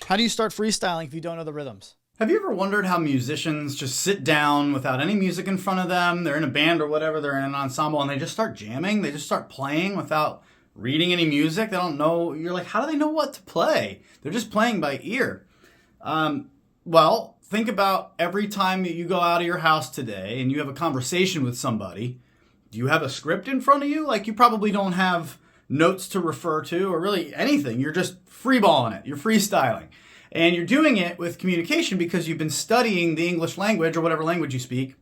How do you start freestyling if you don't know the rhythms? Have you ever wondered how musicians just sit down without any music in front of them? They're in a band or whatever, they're in an ensemble, and they just start jamming. They just start playing without reading any music. They don't know. You're like, how do they know what to play? They're just playing by ear. Well, think about every time that you go out of your house today and you have a conversation with somebody. Do you have a script in front of you? Like, you probably don't have notes to refer to or really anything. You're just freeballing it. You're freestyling. And you're doing it with communication because you've been studying the English language or whatever language you speak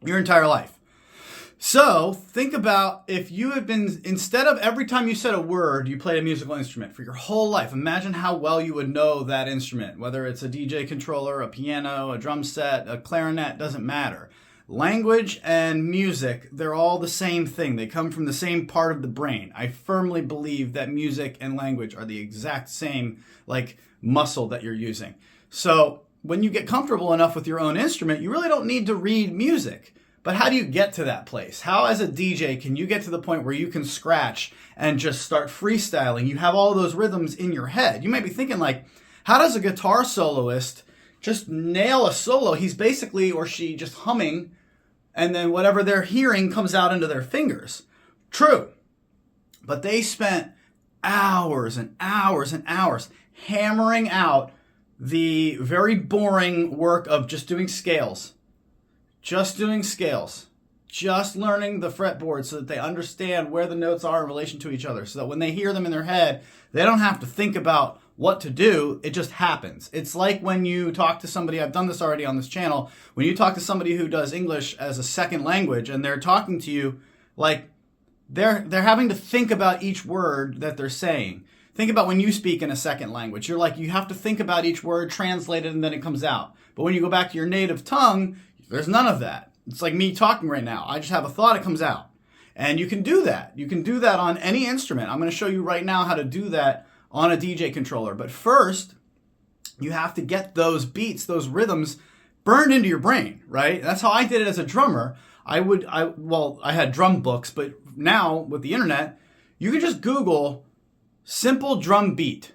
your entire life. So think about if you had been, instead of every time you said a word, you played a musical instrument for your whole life. Imagine how well you would know that instrument, whether it's a DJ controller, a piano, a drum set, a clarinet, doesn't matter. Language and music, they're all the same thing. They come from the same part of the brain. I firmly believe that music and language are the exact same, muscle that you're using. So when you get comfortable enough with your own instrument, you really don't need to read music. But how do you get to that place? How, as a DJ, can you get to the point where you can scratch and just start freestyling? You have all those rhythms in your head. You might be thinking, how does a guitar soloist just nail a solo? He's basically, or she, just humming, and then whatever they're hearing comes out into their fingers. True. But they spent hours and hours and hours hammering out the very boring work of just doing scales. Just doing scales. Just learning the fretboard so that they understand where the notes are in relation to each other. So that when they hear them in their head, they don't have to think about what to do. It just happens. It's like when you talk to somebody, I've done this already on this channel, when you talk to somebody who does English as a second language and they're talking to you they're having to think about each word that they're saying. Think about when you speak in a second language. You have to think about each word, translate it, and then it comes out. But when you go back to your native tongue, there's none of that. It's like me talking right now. I just have a thought, it comes out. And you can do that. You can do that on any instrument. I'm going to show you right now how to do that on a DJ controller. But first, you have to get those beats, those rhythms burned into your brain, right? That's how I did it as a drummer. I had drum books, but now with the internet, you can just Google simple drum beat,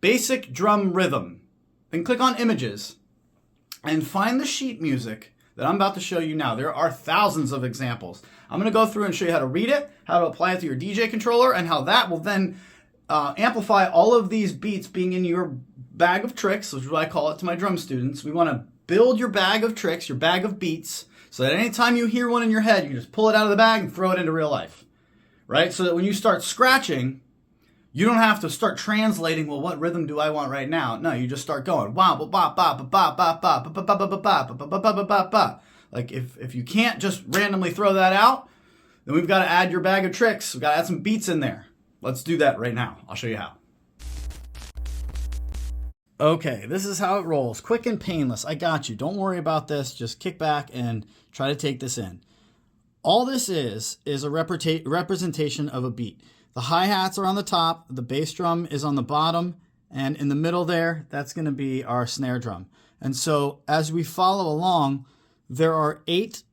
basic drum rhythm, then click on images and find the sheet music that I'm about to show you now. There are thousands of examples. I'm going to go through and show you how to read it, how to apply it to your DJ controller, and how that will then amplify all of these beats being in your bag of tricks, which is what I call it to my drum students. We want to build your bag of tricks, your bag of beats, so that anytime you hear one in your head, you can just pull it out of the bag and throw it into real life, right? So that when you start scratching, you don't have to start translating, well, what rhythm do I want right now? No, you just start going. Like if you can't just randomly throw that out, then we've got to add your bag of tricks. We've got to add some beats in there. Let's do that right now. I'll show you how. Okay, this is how it rolls. Quick and painless. I got you. Don't worry about this. Just kick back and try to take this in. All this is a representation of a beat. The hi-hats are on the top, the bass drum is on the bottom, and in the middle there, that's going to be our snare drum. And so as we follow along, there are 8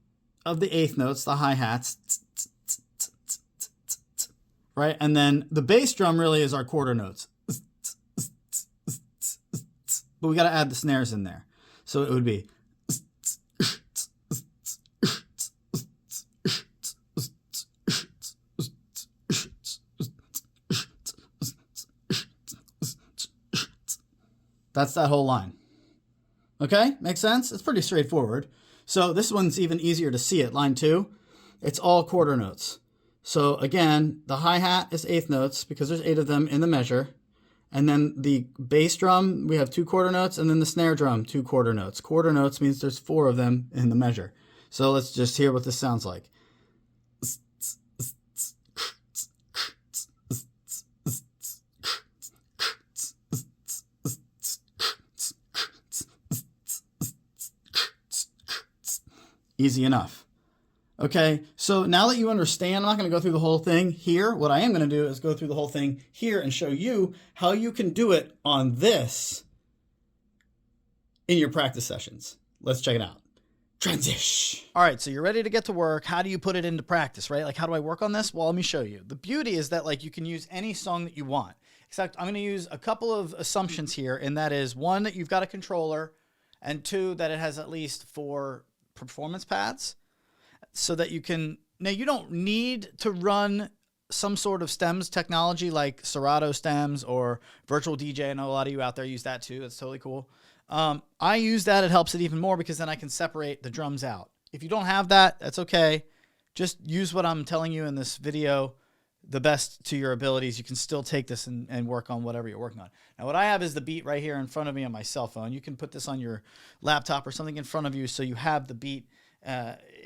of the eighth notes, the hi-hats, right? And then the bass drum really is our quarter notes. But we got to add the snares in there. So it would be that's that whole line. Okay, makes sense? It's pretty straightforward. So this one's even easier to see it. Line 2, it's all quarter notes. So again, the hi-hat is eighth notes because there's 8 of them in the measure. And then the bass drum, we have 2 quarter notes, and then the snare drum, 2 quarter notes. Quarter notes means there's 4 of them in the measure. So let's just hear what this sounds like. Easy enough. Okay, so now that you understand, I'm not going to go through the whole thing here. What I am going to do is go through the whole thing here and show you how you can do it on this in your practice sessions. Let's check it out. Transition. All right, so you're ready to get to work. How do you put it into practice, right? Like, how do I work on this? Well, let me show you. The beauty is that, like, you can use any song that you want. Except I'm going to use a couple of assumptions here, and that is, one, that you've got a controller, and two, that it has at least 4 performance pads, so that you can... Now, you don't need to run some sort of stems technology like Serato stems or virtual DJ. I know a lot of you out there use that too. That's totally cool. I use that. It helps it even more because then I can separate the drums out. If you don't have that, that's okay. Just use what I'm telling you in this video the best to your abilities. You can still take this and work on whatever you're working on. Now, what I have is the beat right here in front of me on my cell phone. You can put this on your laptop or something in front of you so you have the beat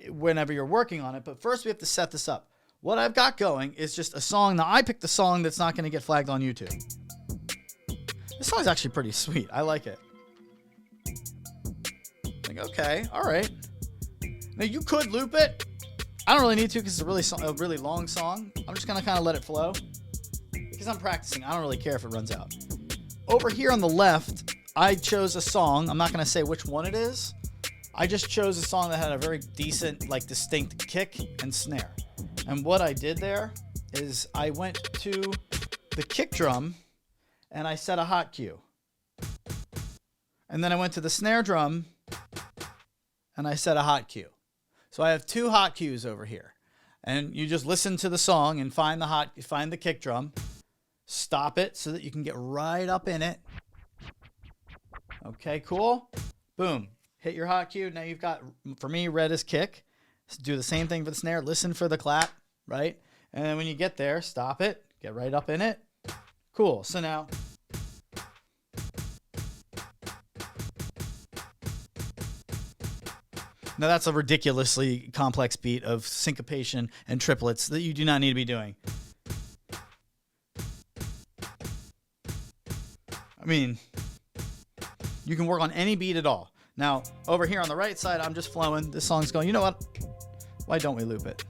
whenever you're working on it. But first we have to set this up. What I've got going is just a song. Now, I picked the song that's not going to get flagged on YouTube. This song's actually pretty sweet. I like it. Like, okay, all right. Now, you could loop it. I don't really need to because it's a really long song. I'm just going to kind of let it flow because I'm practicing. I don't really care if it runs out. Over here on the left, I chose a song. I'm not going to say which one it is. I just chose a song that had a very decent, like, distinct kick and snare. And what I did there is I went to the kick drum and I set a hot cue. And then I went to the snare drum and I set a hot cue. So I have 2 hot cues over here. And you just listen to the song and find the kick drum, stop it so that you can get right up in it. Okay, cool. Boom. Hit your hot cue. Now you've got, for me, red is kick. Do the same thing for the snare. Listen for the clap, right? And then when you get there, stop it. Get right up in it. Cool. So now... Now that's a ridiculously complex beat of syncopation and triplets that you do not need to be doing. I mean, you can work on any beat at all. Now, over here on the right side, I'm just flowing. This song's going, you know what? Why don't we loop it?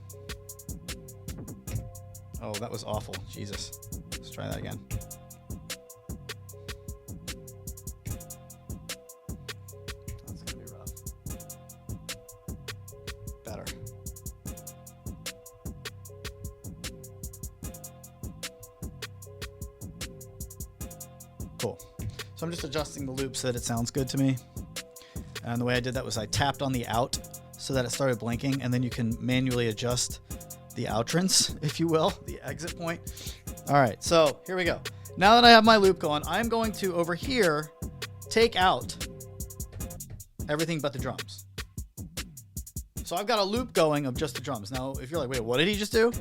Oh, that was awful. Jesus. Let's try that again. That's going to be rough. Better. Cool. So I'm just adjusting the loop so that it sounds good to me. And the way I did that was I tapped on the out so that it started blinking, and then you can manually adjust the outrance, if you will, the exit point. All right, so here we go. Now that I have my loop going, I'm going to, over here, take out everything but the drums. So I've got a loop going of just the drums. Now, if you're like, wait, what did he just do?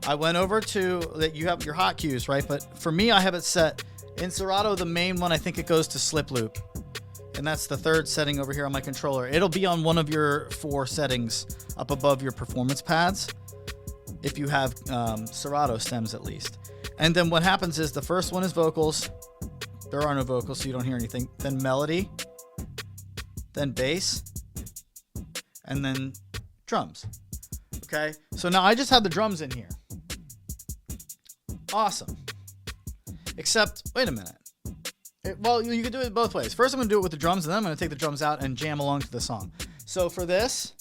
I went over to, that you have your hot cues, right? But for me, I have it set in Serato, the main one, I think it goes to slip loop. And that's the 3rd setting over here on my controller. It'll be on one of your 4 settings up above your performance pads if you have Serato stems at least. And then what happens is the first one is vocals. There are no vocals, so you don't hear anything. Then melody, then bass, and then drums. Okay, so now I just have the drums in here. Awesome. Except, wait a minute. Well, you can do it both ways. First, I'm going to do it with the drums, and then I'm going to take the drums out and jam along to the song. So for this,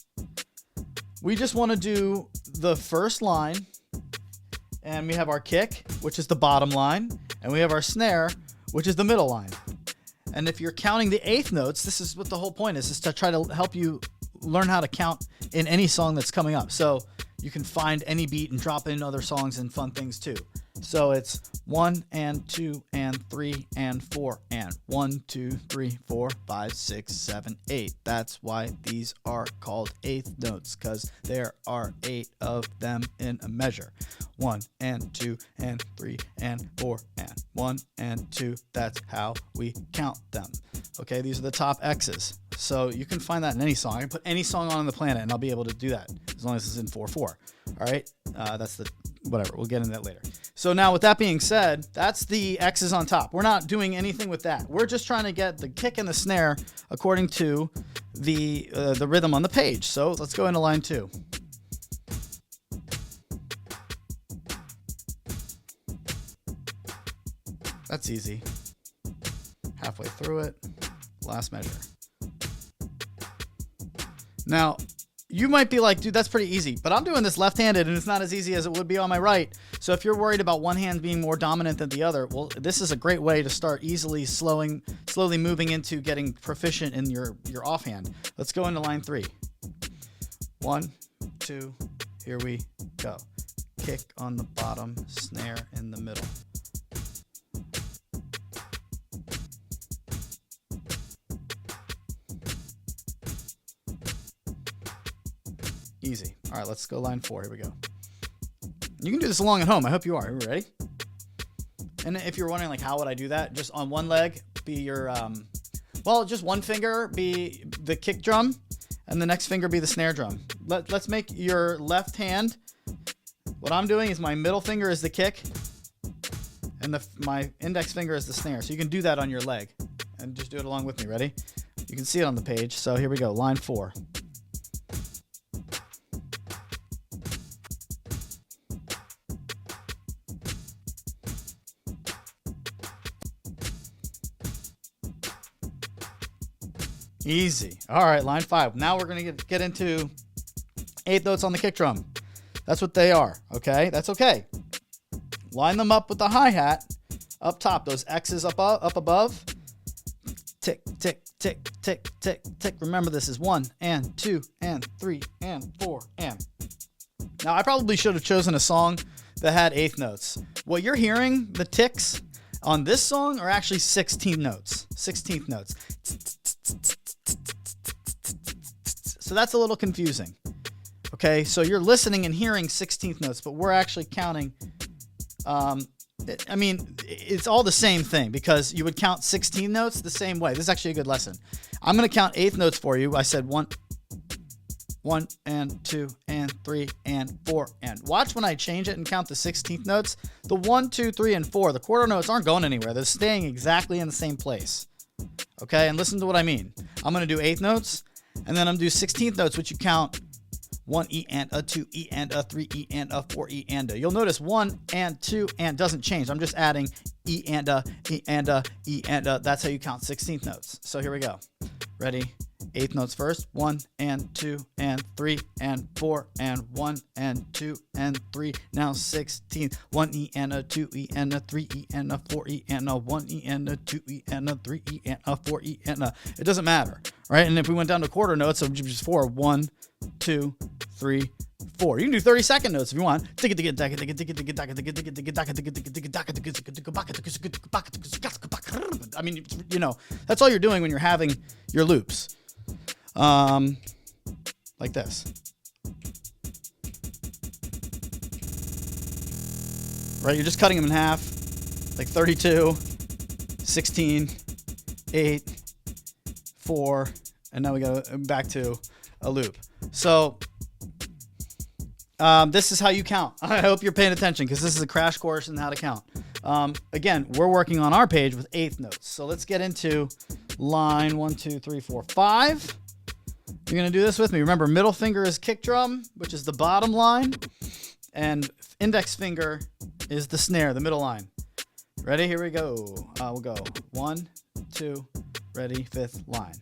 we just want to do the first line, and we have our kick, which is the bottom line, and we have our snare, which is the middle line. And if you're counting the 8th notes, this is what the whole point is to try to help you learn how to count in any song that's coming up. So you can find any beat and drop in other songs and fun things too. So it's 1 and 2 and 3 and 4 and 1, 2, 3, 4, 5, 6, 7, 8. That's why these are called 8th notes, because there are 8 of them in a measure. 1 and 2 and 3 and 4 and 1 and 2. That's how we count them. Okay, these are the top X's. So you can find that in any song. I can put any song on the planet and I'll be able to do that as long as it's in 4/4. All right, that's the whatever. We'll get into that later. So now with that being said, that's the X's on top. We're not doing anything with that. We're just trying to get the kick and the snare according to the rhythm on the page. So let's go into line 2. That's easy. Halfway through it, last measure. Now, you might be like, dude, that's pretty easy, but I'm doing this left-handed and it's not as easy as it would be on my right. So if you're worried about one hand being more dominant than the other, well, this is a great way to start easily slowly moving into getting proficient in your offhand. Let's go into line 3. 1, 2, here we go. Kick on the bottom, snare in the middle. Easy. All right, let's go line 4. Here we go. You can do this along at home. I hope you are. Are you ready? And if you're wondering, like, how would I do that? Just on one leg, be your, well, just one finger be the kick drum, and the next finger be the snare drum. Let's make your left hand. What I'm doing is my middle finger is the kick, and my index finger is the snare. So you can do that on your leg, and just do it along with me. Ready? You can see it on the page. So here we go. Line 4. Easy. All right, line 5. Now we're going to get into 8th notes on the kick drum. That's what they are, okay? That's okay. Line them up with the hi-hat up top. Those X's up above. Tick, tick, tick, tick, tick, tick. Remember, this is 1 and 2 and 3 and 4 and. Now, I probably should have chosen a song that had 8th notes. What you're hearing, the ticks on this song, are actually 16th notes. 16th notes. So that's a little confusing. Okay, so you're listening and hearing 16th notes, but we're actually counting. I mean, it's all the same thing because you would count 16 notes the same way. This is actually a good lesson. I'm going to count 8th notes for you. I said 1 and 2 and 3 and 4 and. Watch when I change it and count the 16th notes. The 1, 2, 3, and 4, the quarter notes aren't going anywhere. They're staying exactly in the same place. Okay, and listen to what I mean. I'm going to do 8th notes, and then I'm going to do 16th notes, which you count 1 E and a 2 E and a 3 E and a 4 E and a. You'll notice 1 and 2 and doesn't change. I'm just adding E and a, E and a, E and a. That's how you count 16th notes. So here we go. Ready? 8th notes first. 1 and 2 and 3 and 4 and 1 and 2 and 3. Now 16. 1 E and a 2 E and a 3 E and a 4 E and a 1 E and a 2 E and a 3 E and a 4 E and a. It doesn't matter, right? And if we went down to quarter notes, it would be just 4. 1, 2, 3, 4. You can do 30-second notes if you want. I mean, you know, that's all you're doing when you're having your loops. Like this. Right? You're just cutting them in half. Like 32, 16, 8, 4, and now we go back to a loop. So this is how you count. I hope you're paying attention because this is a crash course in how to count. Again, we're working on our page with 8th notes. So let's get into line 1, 2, 3, 4, 5. You're going to do this with me. Remember, middle finger is kick drum, which is the bottom line, and index finger is the snare, the middle line. Ready? Here we go. We'll go 1, 2, ready, 5th line.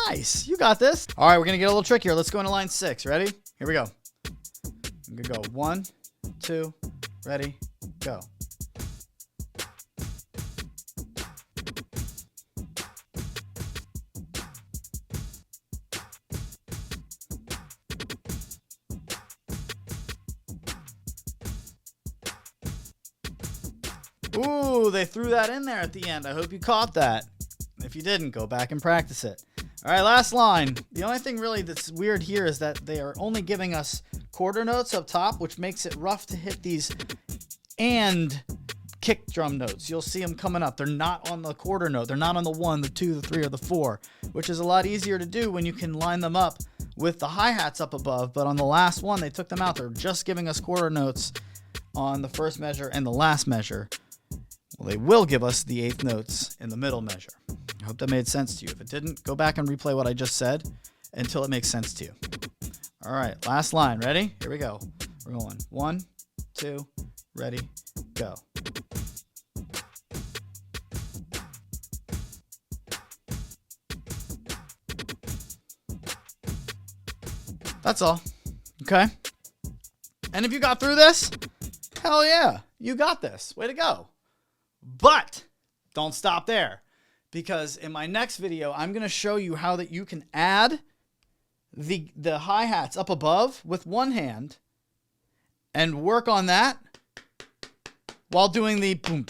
Nice. You got this. All right, we're going to get a little trickier. Let's go into line 6. Ready? Here we go. I'm going to go 1, 2, ready, go. Ooh, they threw that in there at the end. I hope you caught that. If you didn't, go back and practice it. All right, last line. The only thing really that's weird here is that they are only giving us quarter notes up top, which makes it rough to hit these and kick drum notes. You'll see them coming up. They're not on the quarter note. They're not on the 1, the 2, the 3, or the 4, which is a lot easier to do when you can line them up with the hi-hats up above. But on the last one, they took them out. They're just giving us quarter notes on the first measure and the last measure. Well, they will give us the 8th notes in the middle measure. I hope that made sense to you. If it didn't, go back and replay what I just said until it makes sense to you. All right, last line. Ready? Here we go. We're going 1, 2, ready, go. That's all. Okay? And if you got through this, hell yeah, you got this. Way to go. But don't stop there, because in my next video, I'm going to show you how that you can add the hi-hats up above with one hand and work on that while doing the boom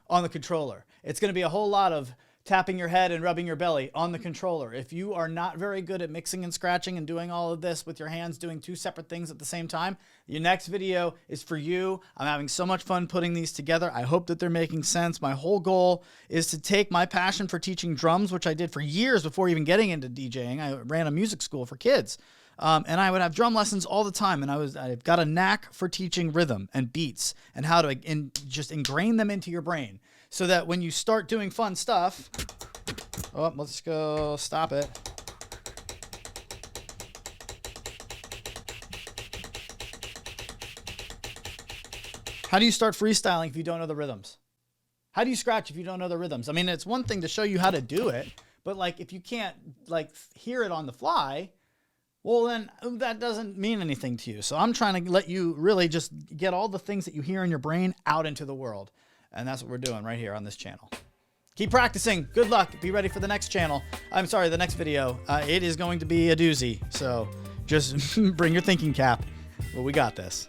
on the controller. It's going to be a whole lot of tapping your head and rubbing your belly on the controller. If you are not very good at mixing and scratching and doing all of this with your hands, doing two separate things at the same time, your next video is for you. I'm having so much fun putting these together. I hope that they're making sense. My whole goal is to take my passion for teaching drums, which I did for years before even getting into DJing. I ran a music school for kids. And I would have drum lessons all the time, and I've got a knack for teaching rhythm and beats and how to just ingrain them into your brain, so that when you start doing fun stuff, oh, let's go, stop it. How do you start freestyling if you don't know the rhythms? How do you scratch if you don't know the rhythms? I mean, it's one thing to show you how to do it, but like if you can't like hear it on the fly, well, then that doesn't mean anything to you. So I'm trying to let you really just get all the things that you hear in your brain out into the world. And that's what we're doing right here on this channel. Keep practicing. Good luck. Be ready for the next channel. I'm sorry, the next video. It is going to be a doozy. So just bring your thinking cap. Well, we got this.